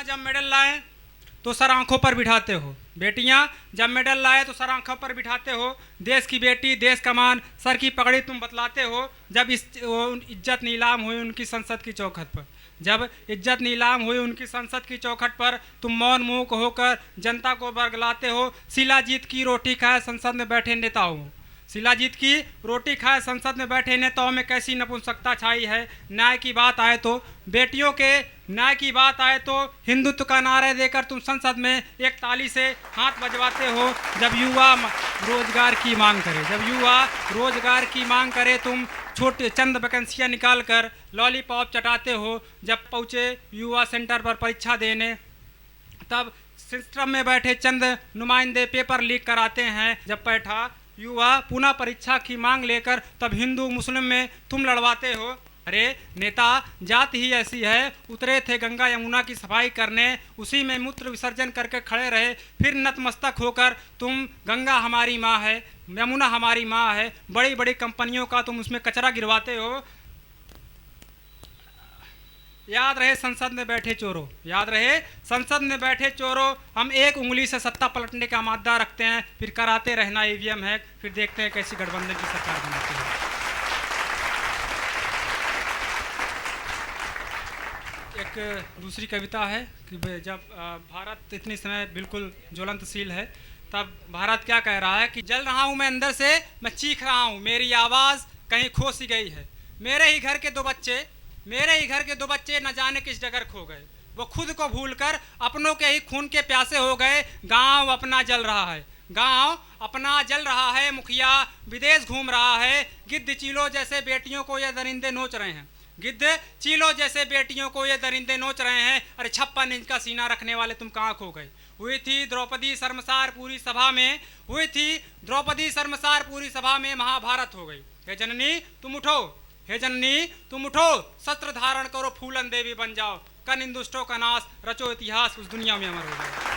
जब मेडल लाए तो सर आंखों पर बिठाते हो, बेटियां जब मेडल लाए तो सर आंखों पर बिठाते हो। देश की बेटी देश का मान सर की पगड़ी तुम बतलाते हो। जब इज्जत नीलाम हुई उनकी संसद की चौखट पर, जब इज्जत नीलाम हुई उनकी संसद की चौखट पर, तुम मौन मूक होकर जनता को बरगलाते हो। शिलाजीत की रोटी खाए संसद में बैठे नेताओं, शिलाजीत की रोटी खाए संसद में बैठे नेताओं में कैसी नपुंसकता छाई है। न्याय की बात आए तो बेटियों के न्याय की बात आए तो हिंदुत्व का नारा देकर तुम संसद में एक ताली से हाथ बजवाते हो। जब युवा रोजगार की मांग करे, जब युवा रोजगार की मांग करे, तुम छोटे चंद वैकेंसियाँ निकाल कर लॉलीपॉप चटाते हो। जब पहुँचे युवा सेंटर पर परीक्षा देने, तब सिस्टम में बैठे चंद नुमाइंदे पेपर लीक कराते हैं। जब बैठा युवा पुनः परीक्षा की मांग लेकर, तब हिंदू मुस्लिम में तुम लड़वाते हो। अरे नेता जात ही ऐसी है, उतरे थे गंगा यमुना की सफाई करने, उसी में मूत्र विसर्जन करके खड़े रहे, फिर नतमस्तक होकर तुम गंगा हमारी माँ है, यमुना हमारी माँ है, बड़ी बड़ी कंपनियों का तुम उसमें कचरा गिरवाते हो। याद रहे संसद में बैठे चोरों, याद रहे संसद में बैठे चोरों, हम एक उंगली से सत्ता पलटने का मादा रखते हैं, फिर कराते रहना ईवीएम है, फिर देखते हैं कैसी गठबंधन की सरकार बनाते हैं। एक दूसरी कविता है कि जब भारत इतनी समय बिल्कुल ज्वलंतशील है, तब भारत क्या कह रहा है कि जल रहा हूँ मैं अंदर से, मैं चीख रहा हूँ, मेरी आवाज़ कहीं खो सी गई है। मेरे ही घर के दो बच्चे न जाने किस जगह खो गए, वो खुद को भूलकर अपनों के ही खून के प्यासे हो गए। गांव अपना जल रहा है, गांव अपना जल रहा है, मुखिया विदेश घूम रहा है। गिद्ध चीलों जैसे बेटियों को ये दरिंदे नोच रहे हैं, गिद्ध चीलों जैसे बेटियों को ये दरिंदे नोच रहे हैं। अरे 56 इंच का सीना रखने वाले तुम कहाँ खो गए। हुई थी द्रौपदी शर्मसार पूरी सभा में, हुई थी द्रौपदी शर्मसार पूरी सभा में, महाभारत हो गई। हे जननी तुम उठो, हे जननी तुम उठो, शस्त्र धारण करो, फूलन देवी बन जाओ, कर इन दुष्टों का नाश, रचो इतिहास उस दुनिया में अमर हो जाओ।